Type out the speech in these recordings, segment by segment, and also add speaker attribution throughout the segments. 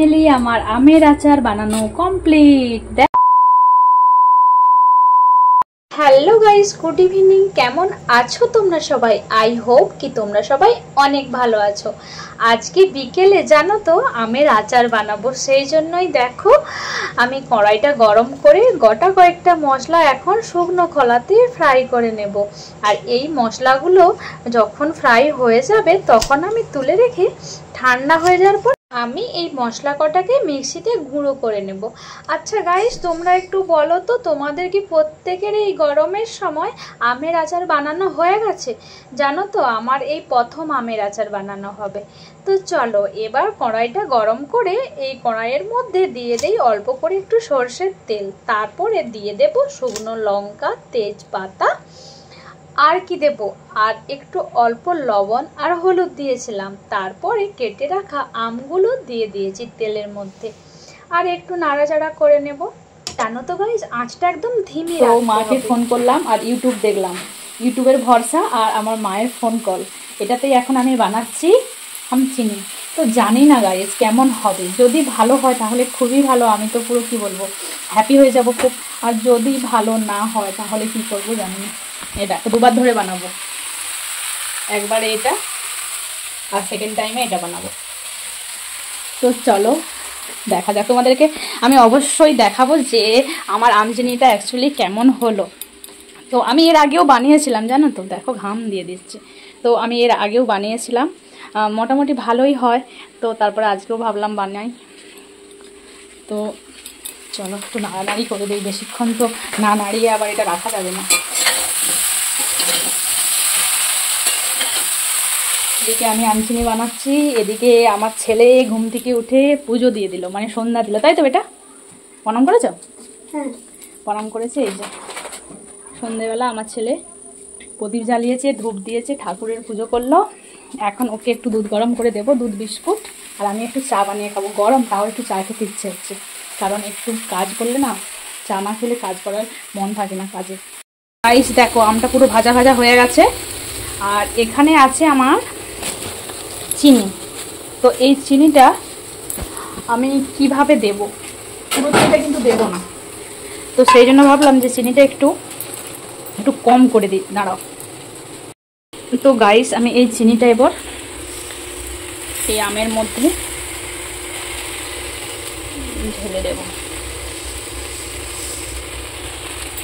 Speaker 1: Finally আমার আমের আচার বানানো complete. Hello guys, good evening. কেমন আছো তোমরা সবাই? আই হোপ কি তোমরা সবাই অনেক ভালো আছো। আজকে বিকেলে জানো তো আমের আচার বানাবো, সেই জন্যই দেখো আমি কড়াইটা গরম করে গোটা কয়েকটা মশলা এখন শুকনো খোলাতে ফ্রাই করে নেব। আর এই মশলাগুলো যখন ফ্রাই হয়ে যাবে তখন আমি তুলে রেখে ঠান্ডা হয়ে যাওয়ার পর আমি এই মশলা কটাকে মিক্সিতে গুঁড়ো করে নেব। আচ্ছা গাইস, তোমরা একটু বলো তো, তোমাদের কি প্রত্যেকের এই গরমের সময় আমের আচার বানানো হয়ে গেছে? জানো তো আমার এই প্রথম আমের আচার বানানো হবে। তো চলো এবার কড়াইটা গরম করে এই কড়াইয়ের মধ্যে দিয়ে দেই অল্প করে একটু সর্ষের তেল, তারপরে দিয়ে দেব শুকনো লঙ্কা, তেজপাতা, আর কি দেব, আর একটু অল্প লবণ আর হলুদ দিয়েছিলাম। তারপরে কেটে রাখা আমগুলো দিয়ে দিয়েছি তেলের মধ্যে, আর একটু নাড়াচাড়া করে নেব। জানো তো গাইস, আঁচটা একদম ধিমি রাখতে হবে। মাকে ফোন করলাম আর ইউটিউব দেখলাম, ইউটিউবের ভরসা আর আমার মায়ের ফোন কল, এটাতেই এখন আমি বানাচ্ছি আম চিনি। তো জানি না গাইস কেমন হবে, যদি ভালো হয় তাহলে খুবই ভালো, আমি তো পুরো কি বলবো হ্যাপি হয়ে যাব খুব। আর যদি ভালো না হয় তাহলে কি করবো জানি না। এটা দুবার ধরে বানাবো, একবার এটা আর সেকেন্ড টাইমে এটা বানাবো। তো চলো দেখা যাক, তোমাদেরকে আমি অবশ্যই দেখাবো যে আমার আম চিনিটা অ্যাকচুয়ালি কেমন হলো। তো আমি এর আগেও বানিয়েছিলাম জানো তো, দেখো ঘাম দিয়ে দিচ্ছে। তো আমি এর আগেও বানিয়েছিলাম, মোটামুটি ভালোই হয়। তো তারপরে আজকেও ভাবলাম বানাই। তো চলো একটু নাড়ানাড়ি করে দিই, বেশিক্ষণ তো না নাড়িয়ে আবার এটা রাখা যাবে না। এদিকে আমি আমচিনি বানাচ্ছি, এদিকে আমার ছেলে ঘুম থেকে উঠে পুজো দিয়ে দিল, মানে সন্ধ্যা দিল, তাই তো? বেটা প্রণাম করেছ? হ্যাঁ প্রণাম করেছে। এই যে সন্ধ্যেবেলা আমার ছেলে প্রদীপ জ্বালিয়েছে, ধূপ দিয়েছে, ঠাকুরের পুজো করলো। এখন ওকে একটু দুধ গরম করে দেবো, দুধ বিস্কুট, আর আমি একটু চা বানিয়ে খাবো। গরম তাও একটু চা খেতে ইচ্ছে হচ্ছে, কারণ একটু কাজ করলে না চা না খেলে কাজ করার মন থাকে না কাজে। গাইস দেখো আমটা পুরো ভাজা ভাজা হয়ে গেছে, আর এখানে আছে আমার চিনি। তো এই চিনিটা আমি কিভাবে দেব, পুরো চিনিটা কিন্তু দেবো না, তো সেই জন্য ভাবলাম যে চিনিটা একটু কম করে দিই। দাঁড়াও। তো গাইস আমি এই চিনিটা এবার এই আমের মধ্যে ঢেলে দেব।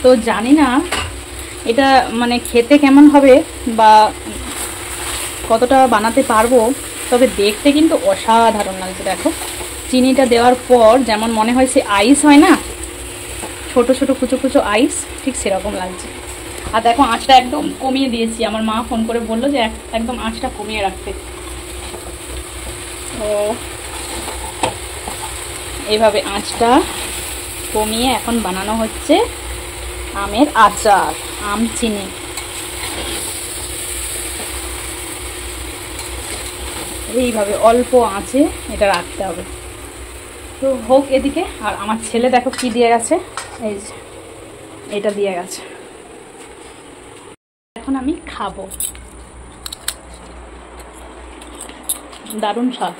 Speaker 1: তো জানি না এটা মানে খেতে কেমন হবে বা কতটা বানাতে পারবো, তবে দেখতে কিন্তু অসাধারণ লাগছে। দেখো চিনিটা দেওয়ার পর যেমন মনে হয় সে আইস হয় না, ছোট ছোট কুচো কুচো আইস, ঠিক সেরকম লাগছে। আর দেখো আঁচটা একদম কমিয়ে দিয়েছি, আমার মা ফোন করে বললো যে একদম আঁচটা কমিয়ে রাখতে। তো এইভাবে আঁচটা কমিয়ে এখন বানানো হচ্ছে আমের আচার, আম চিনি। এইভাবে অল্প আঁচে এটা রাখতে হবে। তো হোক এদিকে। আর আমার ছেলে দেখো কি দিয়ে গেছে, এই যে এটা দিয়ে গেছে। এখন আমি খাবো, দারুণ স্বাদ।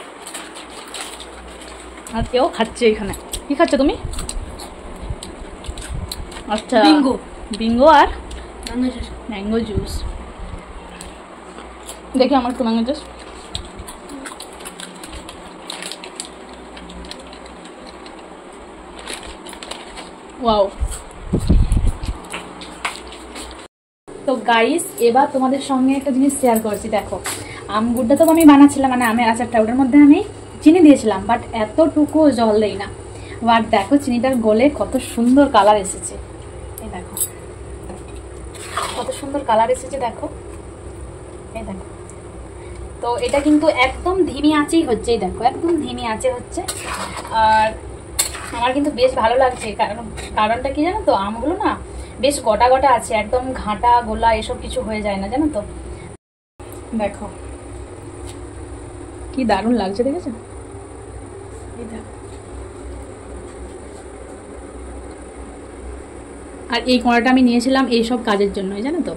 Speaker 1: আর কেউ খাচ্ছে এখানে। কি খাচ্ছ তুমি? আচ্ছা বিঙ্গো আর ম্যাঙ্গো জুস। দেখি আমার একটু ম্যাঙ্গো জুস। ওয়াও। তো গাইস এবার তোমাদের সঙ্গে একটা জিনিস শেয়ার করছি। দেখো আমগুড়টা তো আমি বানাচ্ছিলাম, মানে আমের আচারটা, ওটার মধ্যে আমি চিনি দিয়েছিলাম, বাট এতটুকু জল দেই না। বাট দেখো চিনিটার গলে কত সুন্দর কালার এসেছে, এই দেখো কত সুন্দর কালার এসেছে, দেখো এই দেখো। তো এটা কিন্তু একদম ধিমি আঁচেই হচ্ছে, এই দেখো একদম ধিমি আঁচে হচ্ছে। আর আমার কিন্তু বেশ ভালো লাগছে, কারণটা কি জানো তো, আমগুলো না বেশ গোটা গোটা আছে, একদম ঘাটা গোলা এসব কিছু হয়ে যায় না জানো তো। দেখো কি দারুণ লাগছে, দেখেছো? আর এই কড়াটা আমি নিয়েছিলাম এইসব কাজের জন্যই জানো তো,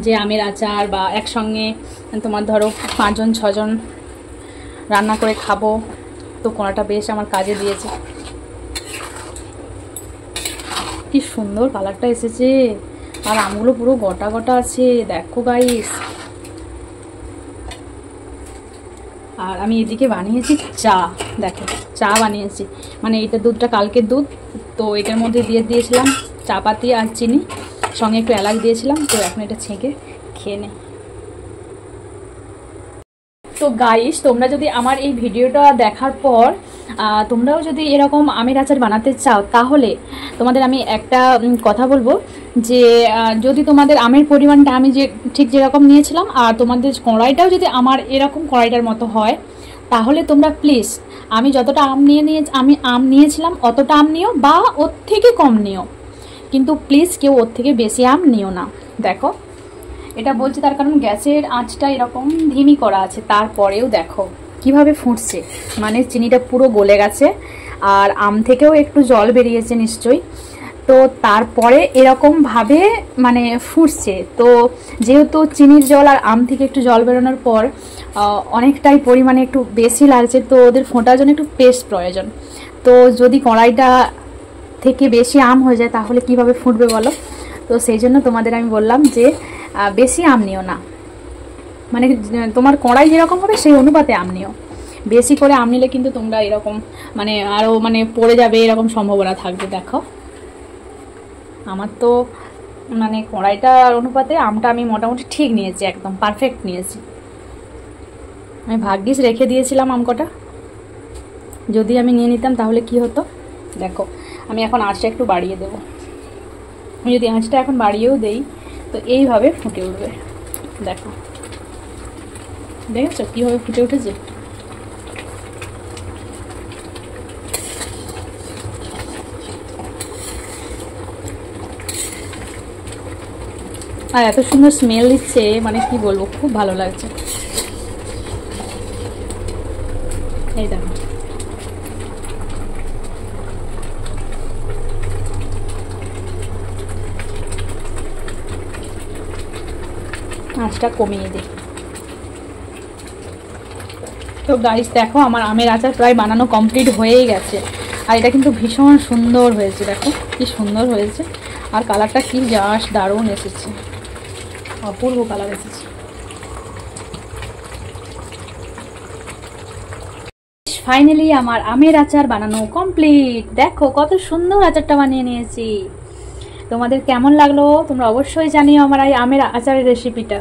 Speaker 1: যে আমের আচার বা একসঙ্গে তোমার ধরো 5 জন 6 জন রান্না করে খাবো, তো কড়াটা বেশ আমার কাজে দিয়েছে। কি সুন্দর কালারটা এসেছে, আর আমগুলো পুরো গোটা গোটা আছে, দেখো গাইস। আর আমি এদিকে বানিয়েছি চা, দেখো চা বানিয়েছি, মানে এটা দুধটা কালকের দুধ, তো এটার মধ্যে দিয়ে দিয়েছিলাম চা পাতি আর চিনি, সঙ্গে একটু এলাচ দিয়েছিলাম। তো এখন এটা ছেঁকে খেয়ে নে। তো গাইস, তোমরা যদি আমার এই ভিডিওটা দেখার পর তোমরাও যদি এরকম আমের আচার বানাতে চাও, তাহলে তোমাদের আমি একটা কথা বলবো যে যদি তোমাদের আমের পরিমাণটা আমি যে ঠিক যেরকম নিয়েছিলাম, আর তোমাদের কড়াইটাও যদি আমার এরকম কড়াইটার মতো হয়, তাহলে তোমরা প্লিজ আমি যতটা আম নিয়েছিলাম অতটা আম নিও, বা ওর থেকে কম নিও, কিন্তু প্লিজ কেউ ওর থেকে বেশি আম নিও না। দেখো এটা বলছি তার কারণ গ্যাসের আঁচটা এরকম ধিমি করা আছে, তারপরেও দেখো কিভাবে ফুটছে, মানে চিনিটা পুরো গলে গেছে, আর আম থেকেও একটু জল বেরিয়েছে নিশ্চয়ই। তো তারপরে এরকমভাবে মানে ফুটছে। তো যেহেতু চিনির জল আর আম থেকে একটু জল বেরোনোর পর অনেকটাই পরিমাণে একটু বেশি লাগছে, তো ওদের ফোটার জন্য একটু পেস্ট প্রয়োজন। তো যদি কড়াইটা থেকে বেশি আম হয়ে যায় তাহলে কিভাবে ফুটবে বলো? তো সেই জন্য তোমাদের আমি বললাম যে বেশি আম নিও না, মানে তোমার কড়াই যেরকম হবে সেই অনুপাতে আম নিও। বেশি করে আম নিলে কিন্তু তোমরা এরকম মানে আরও মানে পড়ে যাবে এরকম সম্ভাবনা থাকবে। দেখো আমার তো মানে কড়াইটার অনুপাতে আমটা আমি মোটামুটি ঠিক নিয়েছি, একদম পারফেক্ট নিয়েছি। আমি ভাগ্যিস রেখে দিয়েছিলাম আম কটা, যদি আমি নিয়ে নিতাম তাহলে কি হতো। দেখো আমি এখন আঁচটা একটু বাড়িয়ে দেবো, আমি যদি আঁচটা এখন বাড়িয়েও দেই তো এইভাবে ফুটে উঠবে। দেখো দেখেছো কীভাবে ফুটে উঠেছে। আর এত সুন্দর স্মেল দিচ্ছে, মানে কি বলবো, খুব ভালো লাগছে। এই দেখো আঁচটা কমিয়ে দিই। তো গাইস দেখো আমার আমের আচার প্রায় বানানো কমপ্লিট হয়েই গেছে, আর এটা কিন্তু ভীষণ সুন্দর হয়েছে। দেখো কি সুন্দর হয়েছে, আর কালারটা কি জাস্ট দারুণ এসেছে, অপূর্ব কালার এসেছে। ফাইনালি আমার আমের আচার বানানো কমপ্লিট। দেখো কত সুন্দর আচারটা বানিয়ে নিয়েছি। তোমাদের কেমন লাগলো তোমরা অবশ্যই জানিও আমার এই আমের আচারের রেসিপিটা।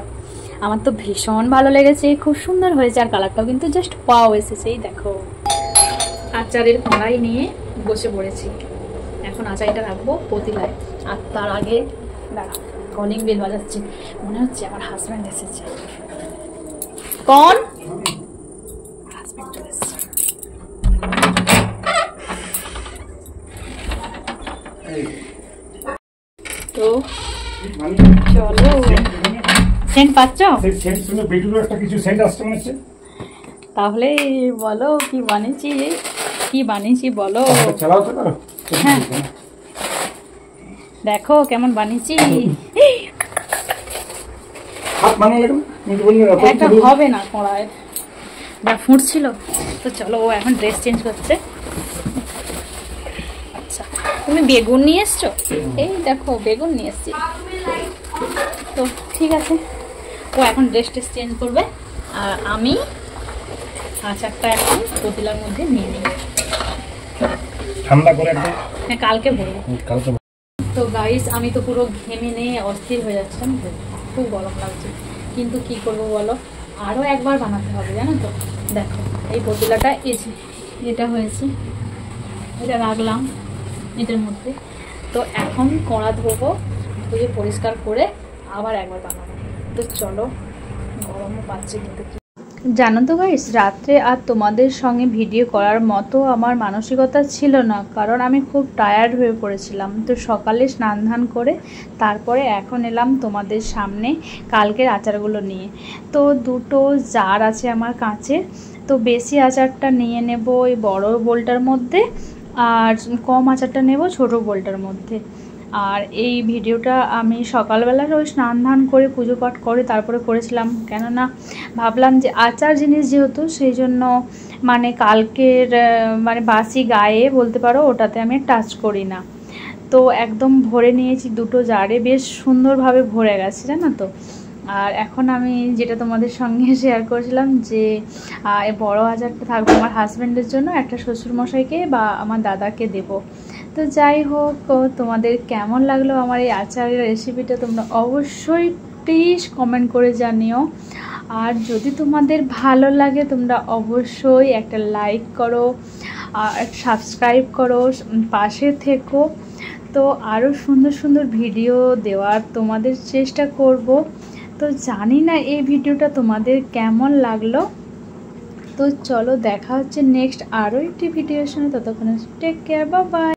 Speaker 1: আমার তো ভীষণ ভালো লেগেছে, খুব সুন্দর হয়েছে, আর কালারটাও কিন্তু জাস্ট পাও এসেছে। এই দেখো আচারের কড়াই নিয়ে বসে পড়েছি, এখন আচারটা রাখবো পতিলায়। আর তার আগে দাঁড়া, কলিং বেল বাজাচ্ছে, মনে হচ্ছে আমার হাজব্যান্ড এসেছে। কোন হাজব্যান্ড চলে এসেছে। তো চলো, সেন্ট পাচ্ছ? তাহলে বলো কি বানিয়েছি বলো। হ্যাঁ দেখো কেমন বানিয়েছি। একটা হবে না কড়াই, যা ফুটছিল। তো চলো ও এখন ড্রেস চেঞ্জ করছে। আচ্ছা তুমি বেগুন নিয়ে এসছো? এই দেখো বেগুন নিয়ে এসছি। তো ঠিক আছে, ও এখন ড্রেস চেঞ্জ করবে, আর আমি আচারটা এখন পতিলার মধ্যে নিয়ে নিই,
Speaker 2: ঠান্ডা করে একদম।
Speaker 1: হ্যাঁ কালকে ভরবো। তো গাইস আমি তো পুরো ঘেমে নিয়ে অস্থির হয়ে যাচ্ছিলাম, খুব গরম লাগছে, কিন্তু কি করবো বলো, আরও একবার বানাতে হবে জানো তো। দেখো এই পতিলাটা এটা হয়েছে, এটা রাখলাম এটার মধ্যে। তো এখন কড়া ধোবো, ধুয়ে পরিষ্কার করে আবার একবার বানাবো। তো চলো, গরমও পাচ্ছে কিন্তু। জানো তো গাইস, রাত্রে আর তোমাদের সঙ্গে ভিডিও করার মতো আমার মানসিকতা ছিল না, কারণ আমি খুব টায়ার্ড হয়ে পড়েছিলাম। তো সকালে স্নান ধান করে তারপরে এখন এলাম তোমাদের সামনে কালকের আচারগুলো নিয়ে। তো দুটো জার আছে আমার কাছে, তো বেশি আচারটা নিয়ে নেব ওই বড় বোলটার মধ্যে, আর কম আচারটা নেব ছোট বোলটার মধ্যে। আর এই ভিডিওটা আমি সকালবেলা ওই স্নান ধান করে পুজো পাঠ করে তারপরে করেছিলাম, কেননা ভাবলাম যে আচার জিনিস যেহেতু সেই জন্য মানে কালকের মানে বাসি গায়ে বলতে পারো ওটাতে আমি টাচ করি না। তো একদম ভরে নিয়েছি দুটো জারে, বেশ সুন্দরভাবে ভরে গেছে জানো তো। আর এখন আমি যেটা তোমাদের সঙ্গে শেয়ার করেছিলাম যে বড় আচারটা থাকবে আমার হাজব্যান্ডের জন্য, একটা শ্বশুরমশাইকে বা আমার দাদাকে দেব। তো যাই হোক, তোমাদের কেমন লাগলো আমার এই আচারের রেসিপিটা তোমরা অবশ্যই প্লিজ কমেন্ট করে জানিও। আর যদি তোমাদের ভালো লাগে তোমরা অবশ্যই একটা লাইক করো, সাবস্ক্রাইব করো, পাশে থেকো। তো আরও সুন্দর সুন্দর ভিডিও দেওয়ার তোমাদের চেষ্টা করব। তো জানি না এই ভিডিওটা তোমাদের কেমন লাগলো। তো চলো দেখা হচ্ছে নেক্সট আরও একটি ভিডিওর সঙ্গে, ততক্ষণে টেক কেয়ার, বাই বাই।